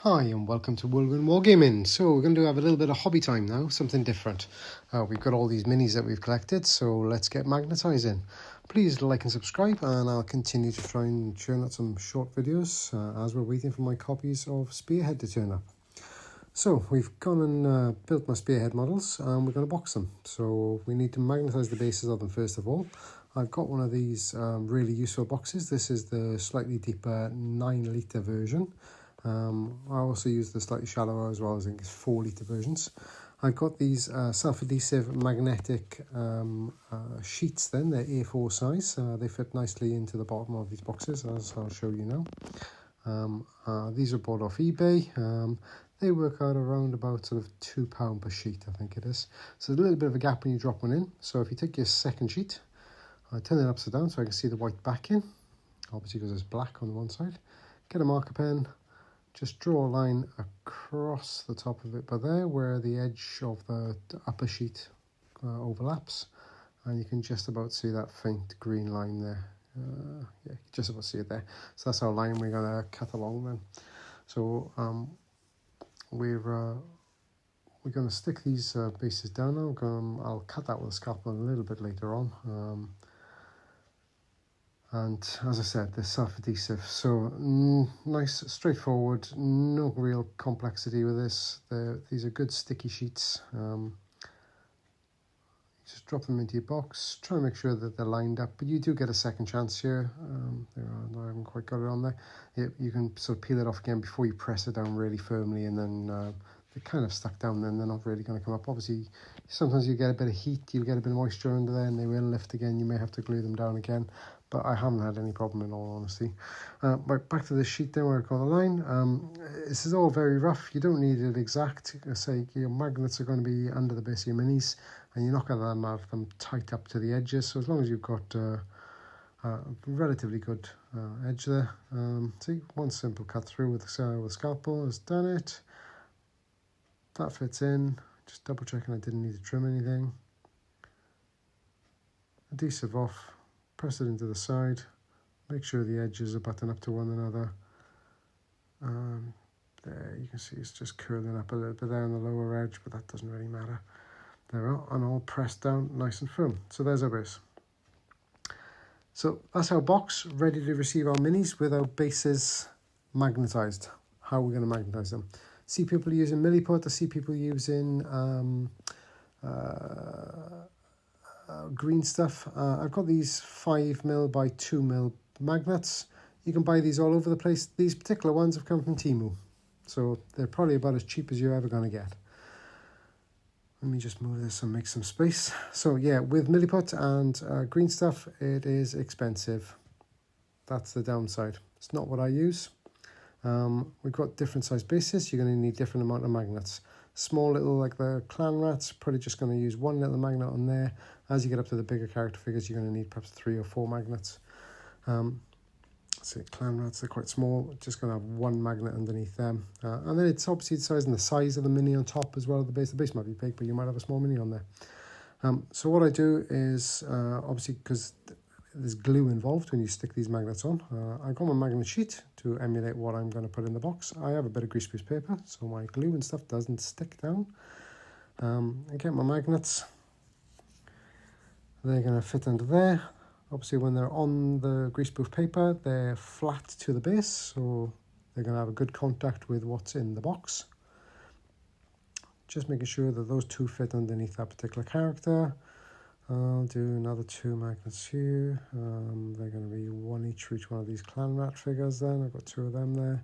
Hi and welcome to Wargaming. So we're going to have a little bit of hobby time now, something different. We've got all these minis that we've collected, so let's get magnetising. Please like and subscribe, and I'll continue to try and churn out some short videos as we're waiting for my copies of Spearhead to turn up. So we've gone and built my Spearhead models, and we're going to box them. So we need to magnetise the bases of them first of all. I've got one of these really useful boxes. This is the slightly deeper 9-litre version. I also use the slightly shallower as well, as I think it's 4-litre versions. I've got these self-adhesive magnetic sheets then, they're A4 size. They fit nicely into the bottom of these boxes, as I'll show you now. These are bought off eBay. They work out around about sort of £2 per sheet, I think it is. So there's a little bit of a gap when you drop one in. So if you take your second sheet, I turn it upside down so I can see the white backing, obviously because it's black on the one side. Get a marker pen. Just draw a line across the top of it by there where the edge of the upper sheet overlaps, and you can just about see that faint green line there. Yeah, just about see it there. So that's our line we're going to cut along then. So we're going to stick these bases down now. I'll cut that with a scalpel a little bit later on. And as I said, they're self-adhesive, so nice, straightforward, no real complexity with this. These are good sticky sheets. Just drop them into your box, try and make sure that they're lined up, but you do get a second chance here. I haven't quite got it on there. You can sort of peel it off again before you press it down really firmly, and then they're kind of stuck down, then they're not really going to come up. Obviously, sometimes you get a bit of heat, you get a bit of moisture under there, and they will lift again. You may have to glue them down again, but I haven't had any problem in all honesty. But back to the sheet then where I've got the line. This is all very rough. You don't need it exact. Say your magnets are going to be under the base of your minis, and you're not going to have them tight up to the edges. So as long as you've got a relatively good edge there. See, one simple cut through with the scalpel has done it. That fits in. Just double checking I didn't need to trim anything. Adhesive off. Press it into the side. Make sure the edges are buttoned up to one another. There you can see it's just curling up a little bit there on the lower edge, but that doesn't really matter. There we are, and all pressed down nice and firm. So there's our base. So that's our box, ready to receive our minis with our bases magnetised. How are we going to magnetise them? See people using milliput, I see people using green stuff. I've got these 5mm by 2mm magnets. You can buy these all over the place. These particular ones have come from Temu, so they're probably about as cheap as you're ever going to get. Let me just move this and make some space. So yeah, with milliput and green stuff, it is expensive. That's the downside. It's not what I use. We've got different size bases. You're going to need different amount of magnets. Small little, like the clan rats, probably just going to use one little magnet on there. As you get up to the bigger character figures, you're going to need perhaps 3 or 4 magnets. So clan rats are quite small, just going to have one magnet underneath them. And then it's obviously the size of the mini on top as well. The base might be big, but you might have a small mini on there. So what I do is, obviously, because there's glue involved when you stick these magnets on, I've got my magnet sheet to emulate what I'm going to put in the box. I have a bit of greaseproof paper, so my glue and stuff doesn't stick down. I get my magnets. They're going to fit under there. Obviously, when they're on the greaseproof paper, they're flat to the base, so they're going to have a good contact with what's in the box. Just making sure that those two fit underneath that particular character. I'll do another 2 magnets here. They're going to be one each for each one of these clan rat figures then. I've got 2 of them there.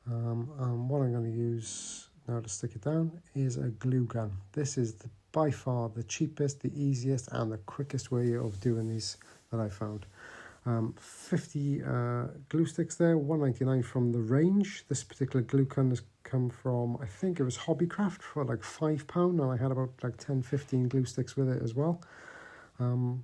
And what I'm going to use now to stick it down is a glue gun. This is by far the cheapest, the easiest and the quickest way of doing these that I found. 50 glue sticks there, $1.99 from the range. This particular glue gun has come from, I think it was Hobbycraft for like £5, and I had about like 10-15 glue sticks with it as well. So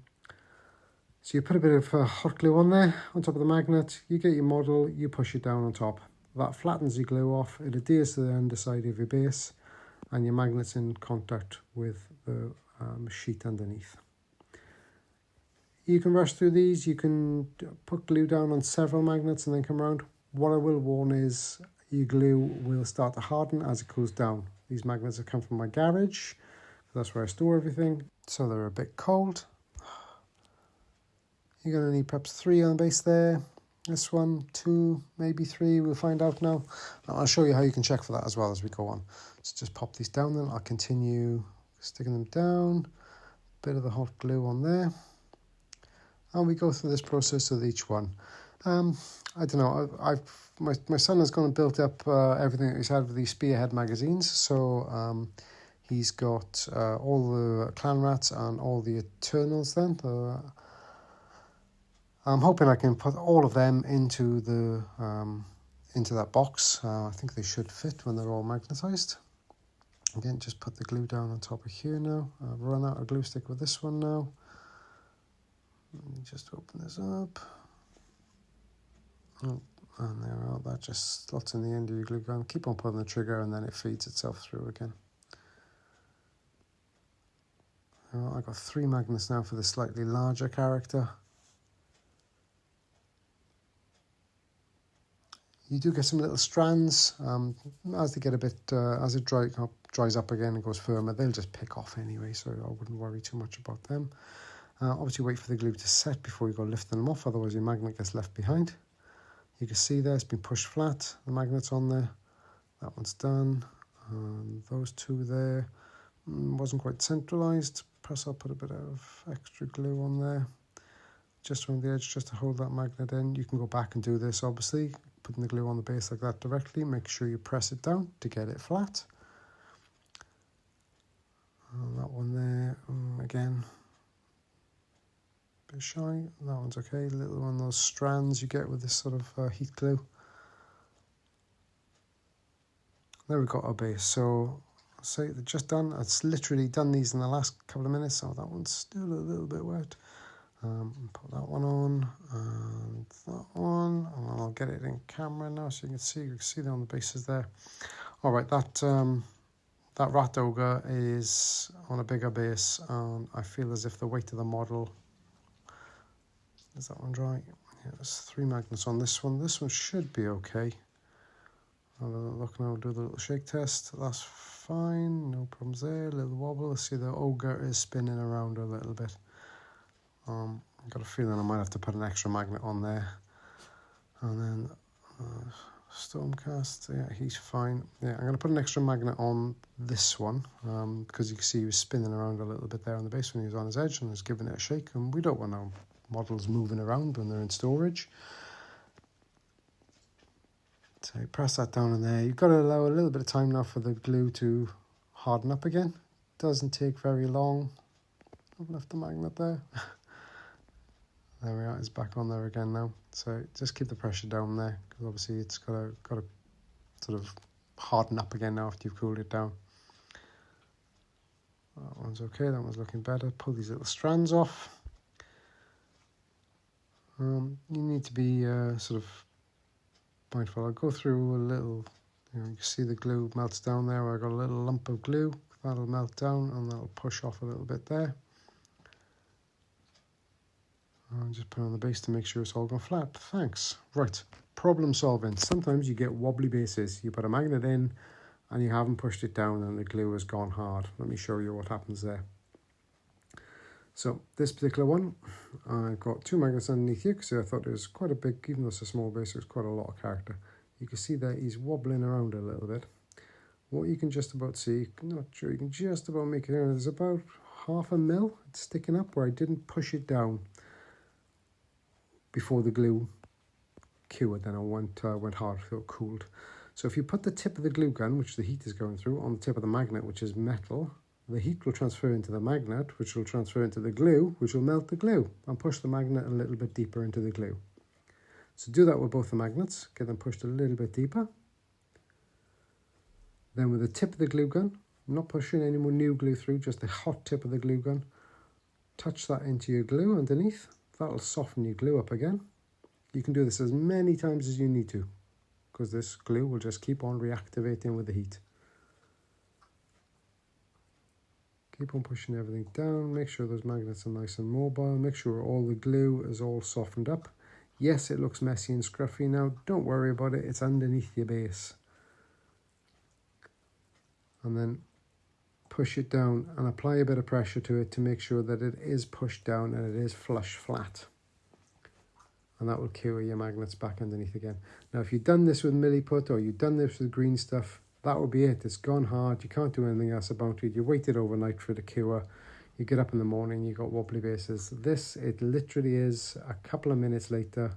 you put a bit of hot glue on there, on top of the magnet, you get your model, you push it down on top. That flattens your glue off, it adheres to the underside of your base, and your magnet's in contact with the sheet underneath. You can rush through these, you can put glue down on several magnets and then come around. What I will warn is your glue will start to harden as it cools down. These magnets have come from my garage. That's where I store everything. So they're a bit cold. You're going to need perhaps 3 on the base there. This one, 2, maybe 3. We'll find out now. I'll show you how you can check for that as well as we go on. So just pop these down then. I'll continue sticking them down. Bit of the hot glue on there. And we go through this process with each one. I don't know. My son has gone and built up everything that he's had with these Spearhead magazines. So he's got all the Clan Rats and all the Eternals then. I'm hoping I can put all of them into that box. I think they should fit when they're all magnetized. Again, just put the glue down on top of here now. I've run out of glue stick with this one now. Let me just open this up. Oh, and there we are. That just slots in the end of your glue gun. Keep on pulling the trigger and then it feeds itself through again. Well, I've got 3 magnets now for the slightly larger character. You do get some little strands as they get a bit, as it dries up again and goes firmer, they'll just pick off anyway, so I wouldn't worry too much about them. Obviously wait for the glue to set before you go lifting them off, otherwise your magnet gets left behind. You can see there it's been pushed flat, the magnet's on there, that one's done, and those 2 there wasn't quite centralised. Perhaps I'll put a bit of extra glue on there, just around the edge, just to hold that magnet in. You can go back and do this obviously, putting the glue on the base like that directly. Make sure you press it down to get it flat. And that one there, again, a bit shy. That one's okay. Little one of those strands you get with this sort of heat glue. There we've got our base. So I'll say they're just done. I've literally done these in the last couple of minutes. So that one's still a little bit wet. Put that one on and that one, and I'll get it in camera now so you can see them on the bases there. All right, that rat ogre is on a bigger base, and I feel as if the weight of the model, is that one dry? Yeah, there's 3 magnets on this one. This one should be okay. I'll look now, do the little shake test. That's fine, no problems there. A little wobble. See the ogre is spinning around a little bit. I've got a feeling I might have to put an extra magnet on there. And then Stormcast, yeah, he's fine. Yeah, I'm going to put an extra magnet on this one because you can see he was spinning around a little bit there on the base when he was on his edge and was giving it a shake, and we don't want our models moving around when they're in storage. So you press that down in there. You've got to allow a little bit of time now for the glue to harden up again. Doesn't take very long. I've left the magnet there. There we are, it's back on there again now. So just keep the pressure down there, because obviously it's got to sort of harden up again now after you've cooled it down. That one's okay, that one's looking better. Pull these little strands off. You need to be sort of mindful. I'll go through a little, you can see the glue melts down there where I got a little lump of glue. That'll melt down and that'll push off a little bit there. And just put it on the base to make sure it's all gone flat. Thanks. Right, problem solving. Sometimes you get wobbly bases. You put a magnet in and you haven't pushed it down and the glue has gone hard. Let me show you what happens there. So this particular one, I've got 2 magnets underneath here because I thought it was quite a big, even though it's a small base, it was quite a lot of character. You can see that he's wobbling around a little bit. What you can just about see, not sure, you can just about make it out. There's about 1/2 mil sticking up where I didn't push it down before the glue cured, then I went hard, so it cooled. So if you put the tip of the glue gun, which the heat is going through, on the tip of the magnet, which is metal, the heat will transfer into the magnet, which will transfer into the glue, which will melt the glue and push the magnet a little bit deeper into the glue. So do that with both the magnets, get them pushed a little bit deeper. Then with the tip of the glue gun, I'm not pushing any more new glue through, just the hot tip of the glue gun, touch that into your glue underneath. That'll soften your glue up again. You can do this as many times as you need to, because this glue will just keep on reactivating with the heat. Keep on pushing everything down, make sure those magnets are nice and mobile, make sure all the glue is all softened up. Yes, it looks messy and scruffy now, don't worry about it, it's underneath your base. and then push it down and apply a bit of pressure to it to make sure that it is pushed down and it is flush flat. And that will cure your magnets back underneath again. Now, if you've done this with milliput or you've done this with green stuff, that will be it. It's gone hard. You can't do anything else about it. You waited overnight for it to cure. You get up in the morning, you got wobbly bases. This, it literally is a couple of minutes later.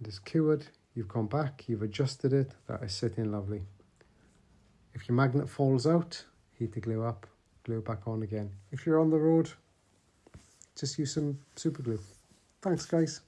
It is cured. You've gone back. You've adjusted it. That is sitting lovely. If your magnet falls out, heat the glue up, glue it back on again. If you're on the road, just use some super glue. Thanks, guys.